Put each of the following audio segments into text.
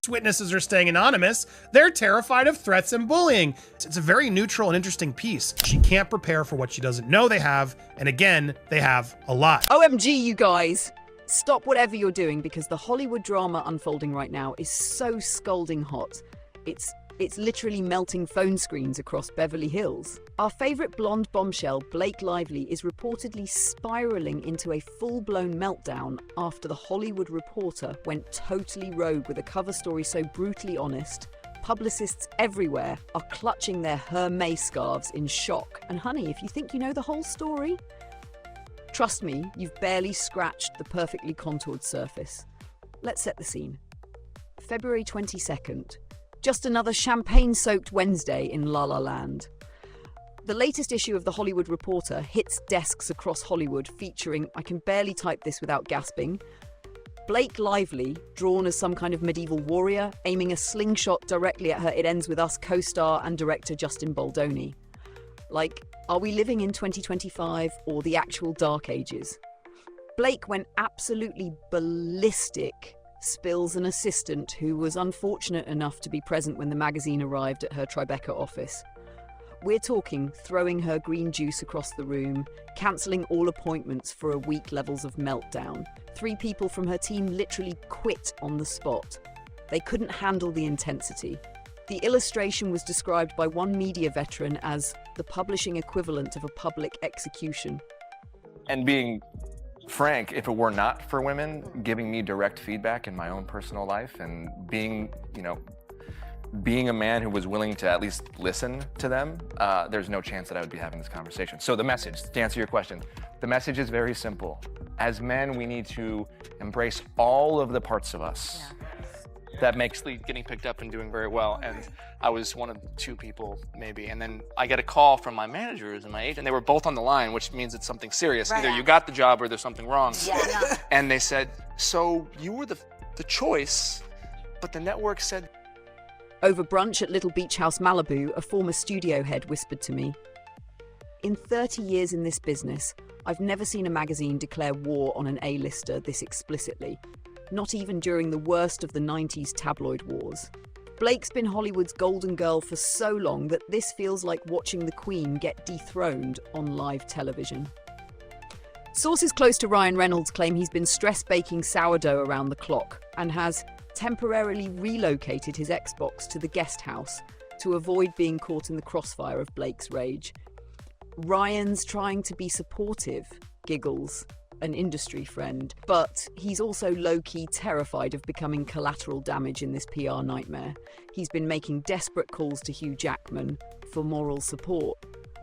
Most witnesses are staying anonymous. They're terrified of threats and bullying. It's a very neutral and interesting piece. She can't prepare for what she doesn't know they have. And again, they have a lot. OMG, you guys. Stop whatever you're doing, because the Hollywood drama unfolding right now is so scalding hot. It's literally melting phone screens across Beverly Hills. Our favourite blonde bombshell, Blake Lively, is reportedly spiralling into a full-blown meltdown after The Hollywood Reporter went totally rogue with a cover story so brutally honest. Publicists everywhere are clutching their Hermes scarves in shock. And honey, if you think you know the whole story, trust me, you've barely scratched the perfectly contoured surface. Let's set the scene. February 22nd. Just another champagne-soaked Wednesday in La La Land. The latest issue of The Hollywood Reporter hits desks across Hollywood featuring, I can barely type this without gasping, Blake Lively, drawn as some kind of medieval warrior, aiming a slingshot directly at her It Ends With Us co-star and director Justin Baldoni. Like, are we living in 2025 or the actual Dark Ages? Blake went absolutely ballistic, spills an assistant who was unfortunate enough to be present when the magazine arrived at her Tribeca office. We're talking throwing her green juice across the room, cancelling all appointments for a week levels of meltdown. 3 people from her team literally quit on the spot. They couldn't handle the intensity. The illustration was described by one media veteran as the publishing equivalent of a public execution. And being frank, if it were not for women giving me direct feedback in my own personal life and being a man who was willing to at least listen to them, there's no chance that I would be having this conversation. So the message, to answer your question, the message is very simple. As men, we need to embrace all of the parts of us that makes Actually getting picked up and doing very well, and I was one of 2 people maybe, and then I get a call from my managers and my agent. They were both on the line, which means it's something serious. Right. Either you got the job or there's something wrong. Yeah. And they said, so you were the choice, but the network said. Over brunch at Little Beach House Malibu, a former studio head whispered to me, "In 30 years in this business, I've never seen a magazine declare war on an A-lister this explicitly. Not even during the worst of the 90s tabloid wars. Blake's been Hollywood's golden girl for so long that this feels like watching the Queen get dethroned on live television." Sources close to Ryan Reynolds claim he's been stress-baking sourdough around the clock and has temporarily relocated his Xbox to the guest house to avoid being caught in the crossfire of Blake's rage. Ryan's trying to be supportive, giggles, an industry friend, but he's also low-key terrified of becoming collateral damage in this PR nightmare. He's been making desperate calls to Hugh Jackman for moral support.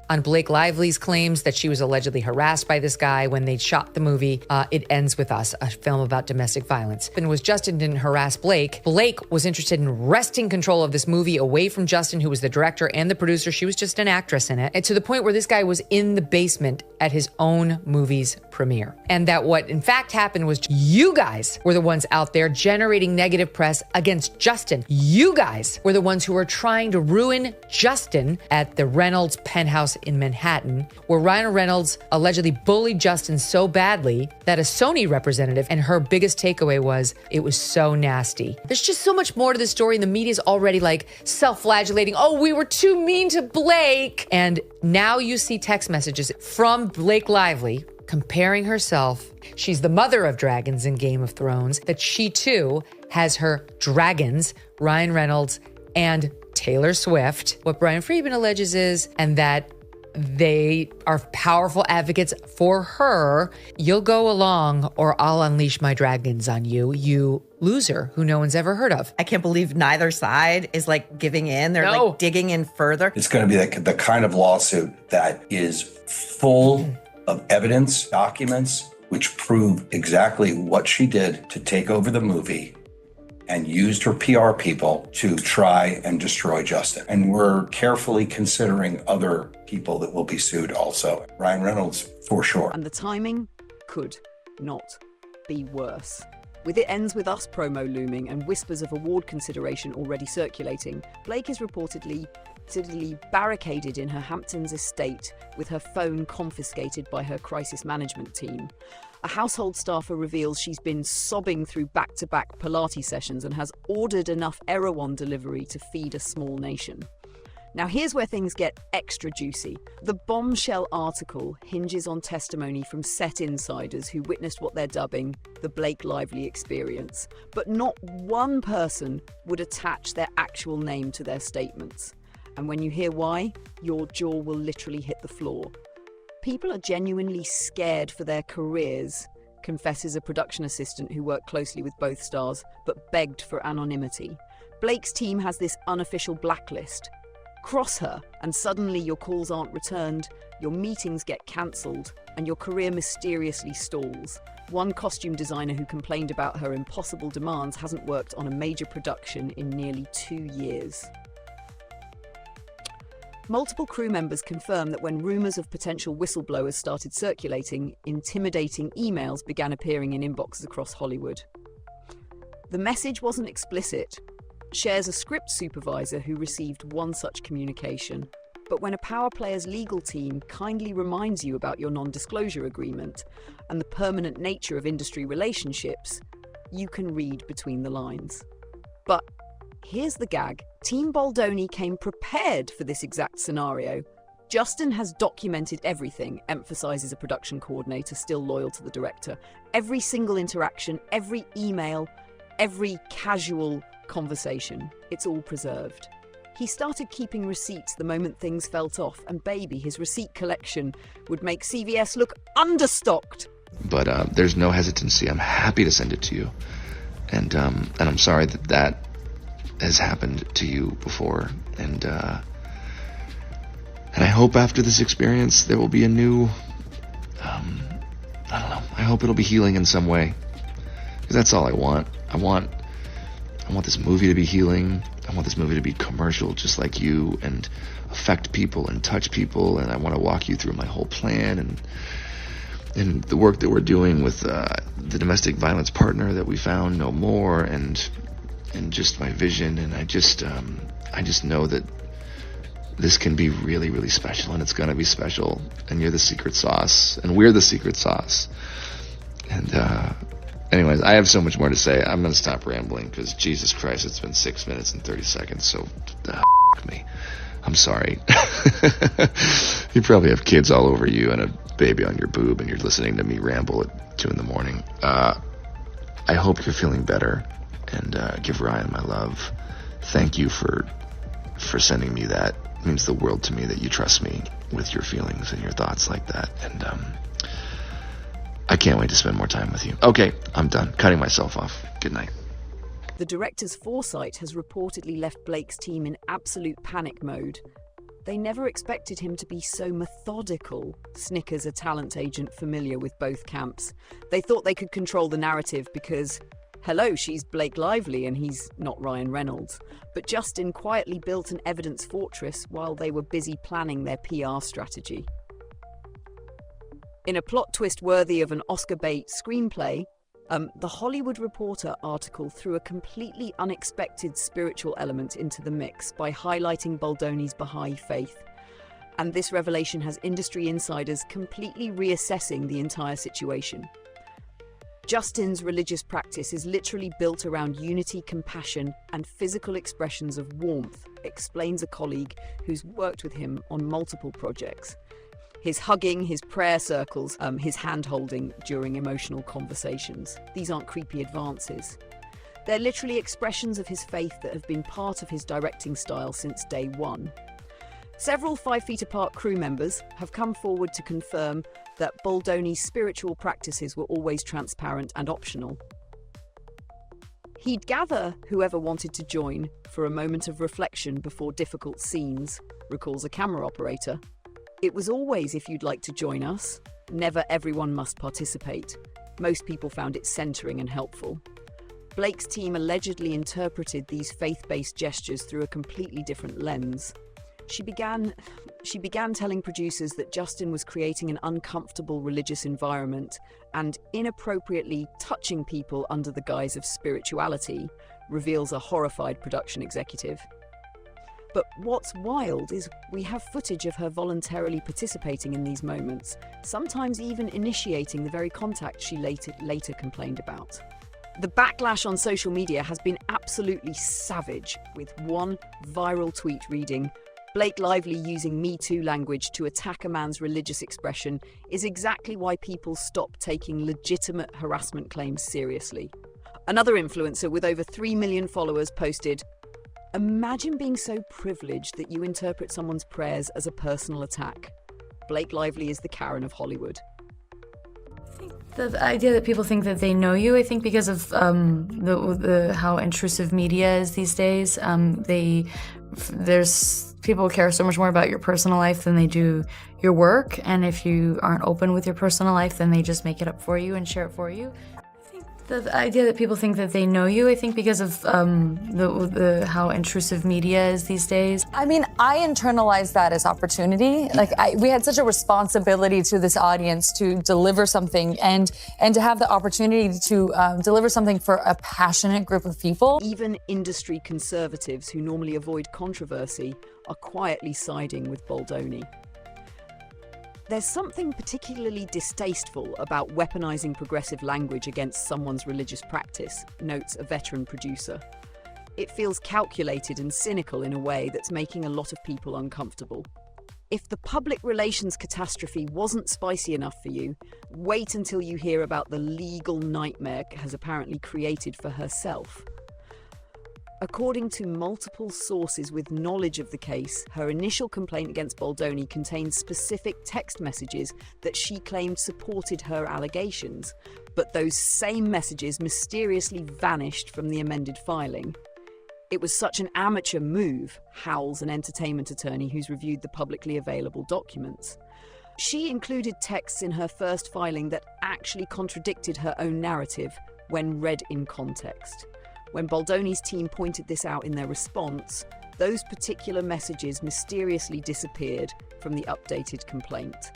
On Blake Lively's claims that she was allegedly harassed by this guy when they shot the movie It Ends With Us, a film about domestic violence. And was Justin didn't harass Blake. Blake was interested in wresting control of this movie away from Justin, who was the director and the producer. She was just an actress in it. And to the point where this guy was in the basement at his own movie's premiere. And that what in fact happened was you guys were the ones out there generating negative press against Justin. You guys were the ones who were trying to ruin Justin at the Reynolds penthouse in Manhattan, where Ryan Reynolds allegedly bullied Justin so badly that a Sony representative, and her biggest takeaway was, it was so nasty. There's just so much more to the story, and the media's already like self-flagellating. Oh, we were too mean to Blake. And now you see text messages from Blake Lively comparing herself. She's the mother of dragons in Game of Thrones, that she too has her dragons, Ryan Reynolds and Taylor Swift. What Brian Friedman alleges is, and that they are powerful advocates for her. You'll go along or I'll unleash my dragons on you, you loser who no one's ever heard of. I can't believe neither side is like giving in. They're like digging in further. It's going to be the kind of lawsuit that is full of evidence, documents, which prove exactly what she did to take over the movie and used her PR people to try and destroy Justin. And we're carefully considering other people that will be sued also. Ryan Reynolds, for sure. And the timing could not be worse. With It Ends With Us promo looming and whispers of award consideration already circulating, Blake is reportedly barricaded in her Hamptons estate with her phone confiscated by her crisis management team. A household staffer reveals she's been sobbing through back-to-back Pilates sessions and has ordered enough Erewhon delivery to feed a small nation. Now here's where things get extra juicy. The bombshell article hinges on testimony from set insiders who witnessed what they're dubbing the Blake Lively experience. But not one person would attach their actual name to their statements. And when you hear why, your jaw will literally hit the floor. People are genuinely scared for their careers, confesses a production assistant who worked closely with both stars, but begged for anonymity. Blake's team has this unofficial blacklist. Cross her, and suddenly your calls aren't returned, your meetings get cancelled, and your career mysteriously stalls. One costume designer who complained about her impossible demands hasn't worked on a major production in nearly 2 years. Multiple crew members confirm that when rumours of potential whistleblowers started circulating, intimidating emails began appearing in inboxes across Hollywood. The message wasn't explicit, shares a script supervisor who received one such communication. But when a power player's legal team kindly reminds you about your non-disclosure agreement and the permanent nature of industry relationships, you can read between the lines. But here's the gag. Team Baldoni came prepared for this exact scenario. Justin has documented everything, emphasizes a production coordinator still loyal to the director. Every single interaction, every email, every casual conversation, it's all preserved. He started keeping receipts the moment things felt off, and baby, his receipt collection would make CVS look understocked. But there's no hesitancy. I'm happy to send it to you. And I'm sorry that has happened to you before. And I hope after this experience there will be a new, I don't know, I hope it'll be healing in some way. Because that's all I want. I want this movie to be healing. I want this movie to be commercial just like you and affect people and touch people. And I want to walk you through my whole plan and the work that we're doing with the domestic violence partner that we found no more and just my vision. And I just know that this can be really, really special, and it's going to be special. And you're the secret sauce, and we're the secret sauce. And anyways, I have so much more to say. I'm going to stop rambling because Jesus Christ, it's been 6 minutes and 30 seconds. So me. I'm sorry. You probably have kids all over you and a baby on your boob, and you're listening to me ramble at 2 a.m. I hope you're feeling better, and give Ryan my love. Thank you for sending me that. It means the world to me that you trust me with your feelings and your thoughts like that. And I can't wait to spend more time with you. Okay, I'm done. Cutting myself off. Good night. The director's foresight has reportedly left Blake's team in absolute panic mode. They never expected him to be so methodical, snickers a talent agent familiar with both camps. They thought they could control the narrative because, hello, she's Blake Lively and he's not Ryan Reynolds. But Justin quietly built an evidence fortress while they were busy planning their PR strategy. In a plot twist worthy of an Oscar bait screenplay, the Hollywood Reporter article threw a completely unexpected spiritual element into the mix by highlighting Baldoni's Baha'i faith. And this revelation has industry insiders completely reassessing the entire situation. Justin's religious practice is literally built around unity, compassion, and physical expressions of warmth, explains a colleague who's worked with him on multiple projects. His hugging, his prayer circles, his hand-holding during emotional conversations. These aren't creepy advances. They're literally expressions of his faith that have been part of his directing style since day one. Several 5 feet apart crew members have come forward to confirm that Baldoni's spiritual practices were always transparent and optional. He'd gather whoever wanted to join for a moment of reflection before difficult scenes, recalls a camera operator. It was always if you'd like to join us. Never everyone must participate. Most people found it centering and helpful. Blake's team allegedly interpreted these faith-based gestures through a completely different lens. She began telling producers that Justin was creating an uncomfortable religious environment and inappropriately touching people under the guise of spirituality, reveals a horrified production executive. But what's wild is we have footage of her voluntarily participating in these moments, sometimes even initiating the very contact she later complained about. The backlash on social media has been absolutely savage, with one viral tweet reading, "Blake Lively using Me Too language to attack a man's religious expression is exactly why people stop taking legitimate harassment claims seriously." Another influencer with over 3 million followers posted, "Imagine being so privileged that you interpret someone's prayers as a personal attack. Blake Lively is the Karen of Hollywood." The idea that people think that they know you, I think because of how intrusive media is these days, people care so much more about your personal life than they do your work, and if you aren't open with your personal life, then they just make it up for you and share it for you. The idea that people think that they know you, I think because of how intrusive media is these days. I mean, I internalize that as opportunity. Like, we had such a responsibility to this audience to deliver something and to have the opportunity to deliver something for a passionate group of people. Even industry conservatives who normally avoid controversy are quietly siding with Baldoni. There's something particularly distasteful about weaponizing progressive language against someone's religious practice, notes a veteran producer. It feels calculated and cynical in a way that's making a lot of people uncomfortable. If the public relations catastrophe wasn't spicy enough for you, wait until you hear about the legal nightmare has apparently created for herself. According to multiple sources with knowledge of the case, her initial complaint against Baldoni contained specific text messages that she claimed supported her allegations, but those same messages mysteriously vanished from the amended filing. It was such an amateur move, howls an entertainment attorney who's reviewed the publicly available documents. She included texts in her first filing that actually contradicted her own narrative when read in context. When Baldoni's team pointed this out in their response, those particular messages mysteriously disappeared from the updated complaint.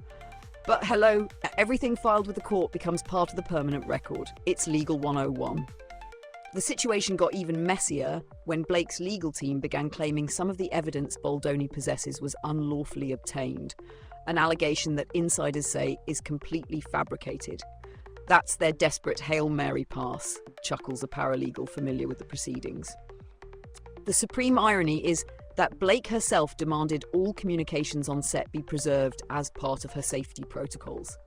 But hello, everything filed with the court becomes part of the permanent record. It's Legal 101. The situation got even messier when Blake's legal team began claiming some of the evidence Baldoni possesses was unlawfully obtained, an allegation that insiders say is completely fabricated. That's their desperate Hail Mary pass, chuckles a paralegal familiar with the proceedings. The supreme irony is that Blake herself demanded all communications on set be preserved as part of her safety protocols.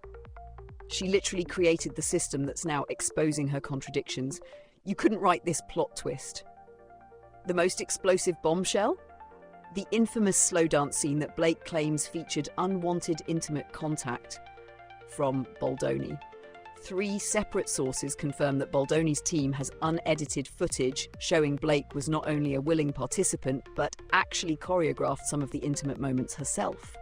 She literally created the system that's now exposing her contradictions. You couldn't write this plot twist. The most explosive bombshell? The infamous slow dance scene that Blake claims featured unwanted intimate contact from Baldoni. 3 separate sources confirm that Baldoni's team has unedited footage showing Blake was not only a willing participant, but actually choreographed some of the intimate moments herself.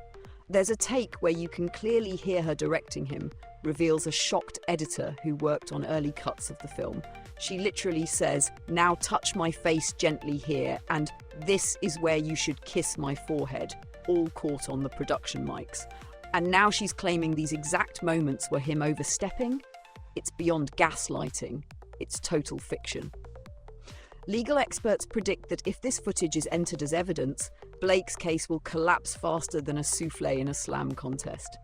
There's a take where you can clearly hear her directing him, reveals a shocked editor who worked on early cuts of the film. She literally says, "Now touch my face gently here," and "This is where you should kiss my forehead," all caught on the production mics. And now she's claiming these exact moments were him overstepping. It's beyond gaslighting. It's total fiction. Legal experts predict that if this footage is entered as evidence, Blake's case will collapse faster than a souffle in a slam contest.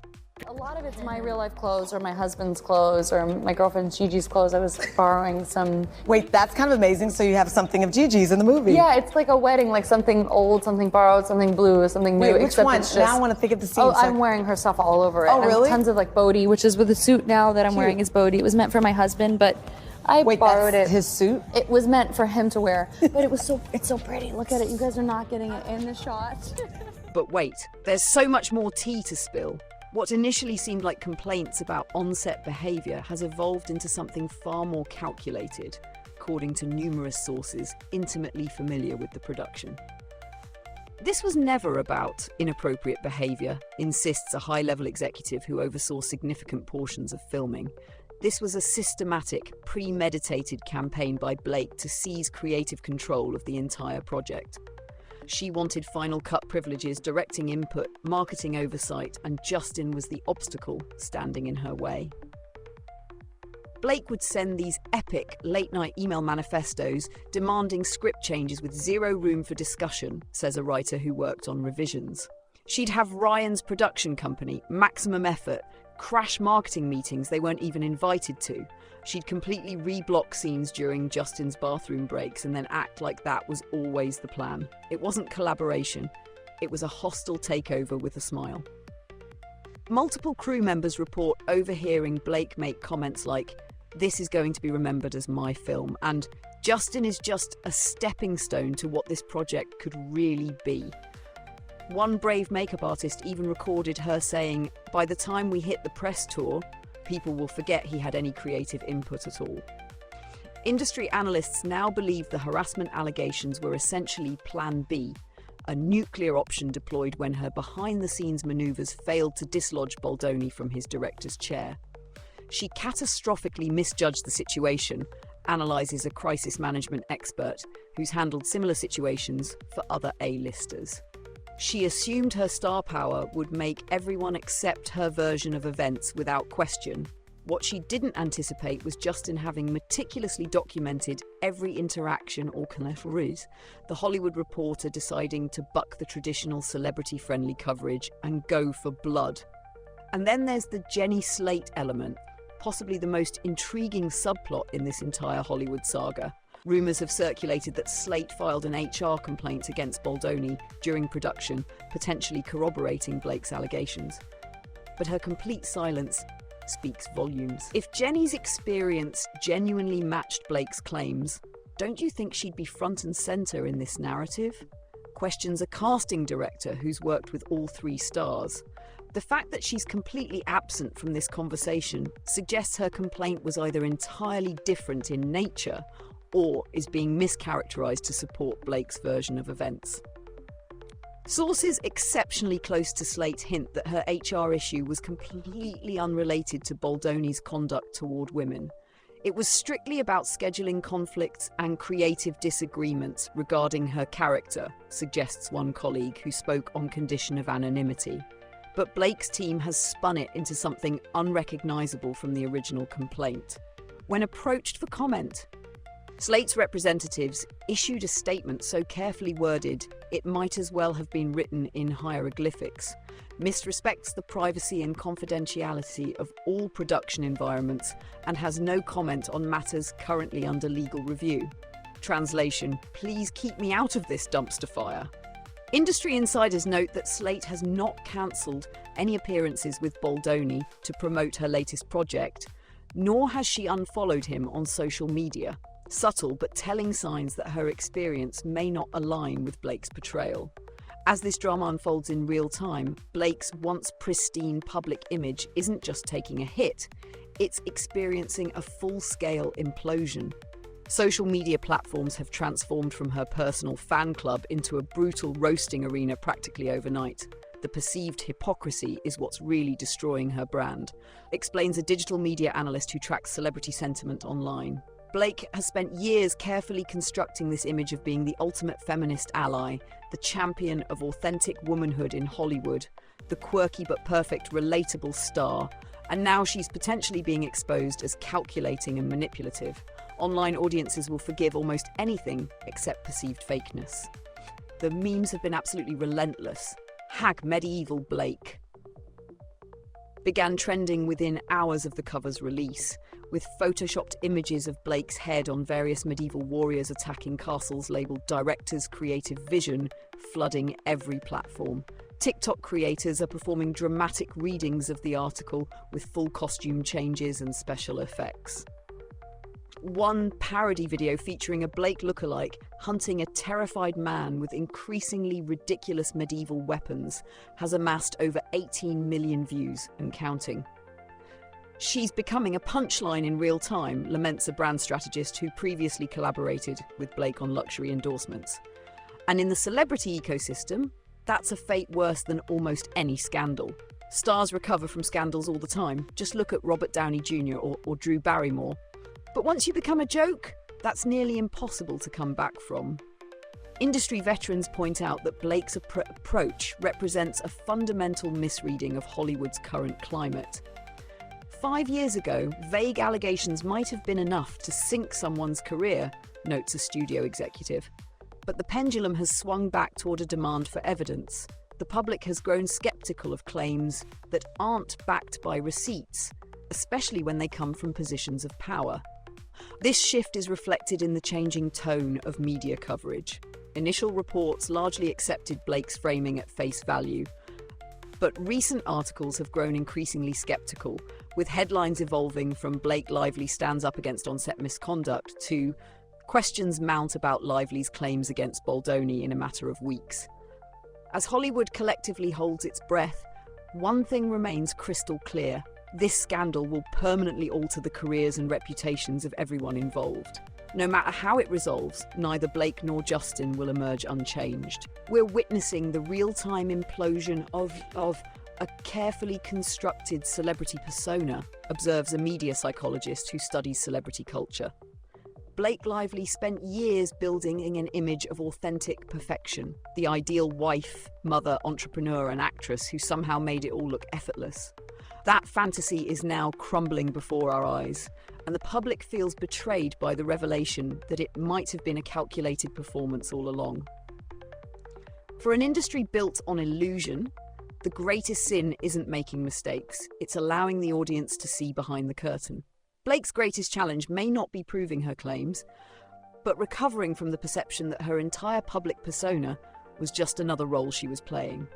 A lot of it's my real life clothes or my husband's clothes or my girlfriend Gigi's clothes. I was borrowing some. Wait, that's kind of amazing. So you have something of Gigi's in the movie. Yeah, it's like a wedding, like something old, something borrowed, something blue, something new. Wait, which one? Now I want to think of the scene. Oh, I'm wearing her stuff all over it. Oh, really? Tons of like Bodhi, which is with the suit now that I'm wearing is Bodhi. It was meant for my husband, but I borrowed it. His suit? It was meant for him to wear, but it's so pretty. Look at it. You guys are not getting it in the shot. But wait, there's so much more tea to spill. What initially seemed like complaints about on-set behaviour has evolved into something far more calculated, according to numerous sources intimately familiar with the production. This was never about inappropriate behaviour, insists a high-level executive who oversaw significant portions of filming. This was a systematic, premeditated campaign by Blake to seize creative control of the entire project. She wanted final cut privileges, directing input, marketing oversight, and Justin was the obstacle standing in her way. Blake would send these epic late-night email manifestos demanding script changes with zero room for discussion, says a writer who worked on revisions. She'd have Ryan's production company, Maximum Effort, crash marketing meetings they weren't even invited to. She'd completely reblock scenes during Justin's bathroom breaks and then act like that was always the plan. It wasn't collaboration. It was a hostile takeover with a smile. Multiple crew members report overhearing Blake make comments like, "This is going to be remembered as my film," and "Justin is just a stepping stone to what this project could really be." One brave makeup artist even recorded her saying, "By the time we hit the press tour, people will forget he had any creative input at all." Industry analysts now believe the harassment allegations were essentially Plan B, a nuclear option deployed when her behind-the-scenes maneuvers failed to dislodge Baldoni from his director's chair. She catastrophically misjudged the situation, analyses a crisis management expert who's handled similar situations for other A-listers. She assumed her star power would make everyone accept her version of events without question. What she didn't anticipate was Justin having meticulously documented every interaction or ruse, the Hollywood Reporter deciding to buck the traditional celebrity-friendly coverage and go for blood. And then there's the Jenny Slate element, possibly the most intriguing subplot in this entire Hollywood saga. Rumours have circulated that Slate filed an HR complaint against Baldoni during production, potentially corroborating Blake's allegations. But her complete silence speaks volumes. If Jenny's experience genuinely matched Blake's claims, don't you think she'd be front and centre in this narrative? Questions a casting director who's worked with all three stars. The fact that she's completely absent from this conversation suggests her complaint was either entirely different in nature or is being mischaracterized to support Blake's version of events. Sources exceptionally close to Slate hint that her HR issue was completely unrelated to Baldoni's conduct toward women. It was strictly about scheduling conflicts and creative disagreements regarding her character, suggests one colleague who spoke on condition of anonymity. But Blake's team has spun it into something unrecognizable from the original complaint. When approached for comment, Slate's representatives issued a statement so carefully worded it might as well have been written in hieroglyphics, misrespects the privacy and confidentiality of all production environments, and has no comment on matters currently under legal review. Translation: please keep me out of this dumpster fire. Industry insiders note that Slate has not cancelled any appearances with Baldoni to promote her latest project, nor has she unfollowed him on social media. Subtle but telling signs that her experience may not align with Blake's portrayal. As this drama unfolds in real time, Blake's once pristine public image isn't just taking a hit, it's experiencing a full-scale implosion. Social media platforms have transformed from her personal fan club into a brutal roasting arena practically overnight. The perceived hypocrisy is what's really destroying her brand, explains a digital media analyst who tracks celebrity sentiment online. Blake has spent years carefully constructing this image of being the ultimate feminist ally, the champion of authentic womanhood in Hollywood, the quirky but perfect relatable star, and now she's potentially being exposed as calculating and manipulative. Online audiences will forgive almost anything except perceived fakeness. The memes have been absolutely relentless. #medieval Blake began trending within hours of the cover's release, with photoshopped images of Blake's head on various medieval warriors attacking castles labelled Director's Creative Vision, flooding every platform. TikTok creators are performing dramatic readings of the article with full costume changes and special effects. One parody video featuring a Blake lookalike hunting a terrified man with increasingly ridiculous medieval weapons has amassed over 18 million views and counting. She's becoming a punchline in real time, laments a brand strategist who previously collaborated with Blake on luxury endorsements. And in the celebrity ecosystem, that's a fate worse than almost any scandal. Stars recover from scandals all the time. Just look at Robert Downey Jr. or Drew Barrymore. But once you become a joke, that's nearly impossible to come back from. Industry veterans point out that Blake's approach represents a fundamental misreading of Hollywood's current climate. 5 years ago, vague allegations might have been enough to sink someone's career, notes a studio executive. But the pendulum has swung back toward a demand for evidence. The public has grown skeptical of claims that aren't backed by receipts, especially when they come from positions of power. This shift is reflected in the changing tone of media coverage. Initial reports largely accepted Blake's framing at face value, but recent articles have grown increasingly skeptical, with headlines evolving from Blake Lively stands up against on-set misconduct to questions mount about Lively's claims against Baldoni in a matter of weeks. As Hollywood collectively holds its breath, one thing remains crystal clear. This scandal will permanently alter the careers and reputations of everyone involved. No matter how it resolves, neither Blake nor Justin will emerge unchanged. We're witnessing the real-time implosion of a carefully constructed celebrity persona, observes a media psychologist who studies celebrity culture. Blake Lively spent years building an image of authentic perfection, the ideal wife, mother, entrepreneur, and actress who somehow made it all look effortless. That fantasy is now crumbling before our eyes, and the public feels betrayed by the revelation that it might have been a calculated performance all along. For an industry built on illusion, the greatest sin isn't making mistakes, it's allowing the audience to see behind the curtain. Blake's greatest challenge may not be proving her claims, but recovering from the perception that her entire public persona was just another role she was playing.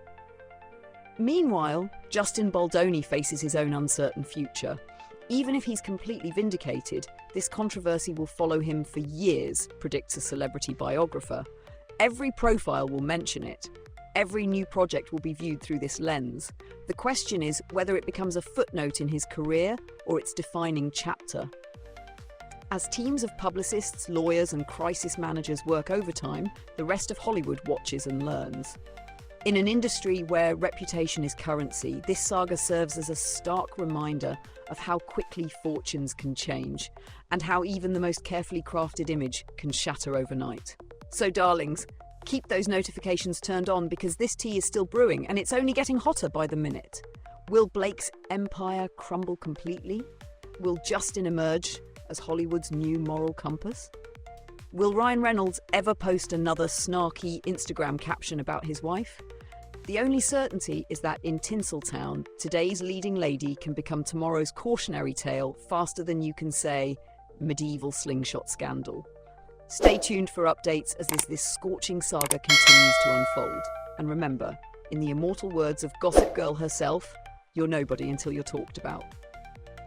Meanwhile, Justin Baldoni faces his own uncertain future. Even if he's completely vindicated, this controversy will follow him for years, predicts a celebrity biographer. Every profile will mention it. Every new project will be viewed through this lens. The question is whether it becomes a footnote in his career or its defining chapter. As teams of publicists, lawyers, and crisis managers work overtime, the rest of Hollywood watches and learns. In an industry where reputation is currency, this saga serves as a stark reminder of how quickly fortunes can change, and how even the most carefully crafted image can shatter overnight. So, darlings, keep those notifications turned on because this tea is still brewing and it's only getting hotter by the minute. Will Blake's empire crumble completely? Will Justin emerge as Hollywood's new moral compass? Will Ryan Reynolds ever post another snarky Instagram caption about his wife? The only certainty is that in Tinseltown, today's leading lady can become tomorrow's cautionary tale faster than you can say medieval slingshot scandal. Stay tuned for updates as this scorching saga continues to unfold. And remember, in the immortal words of Gossip Girl herself, you're nobody until you're talked about.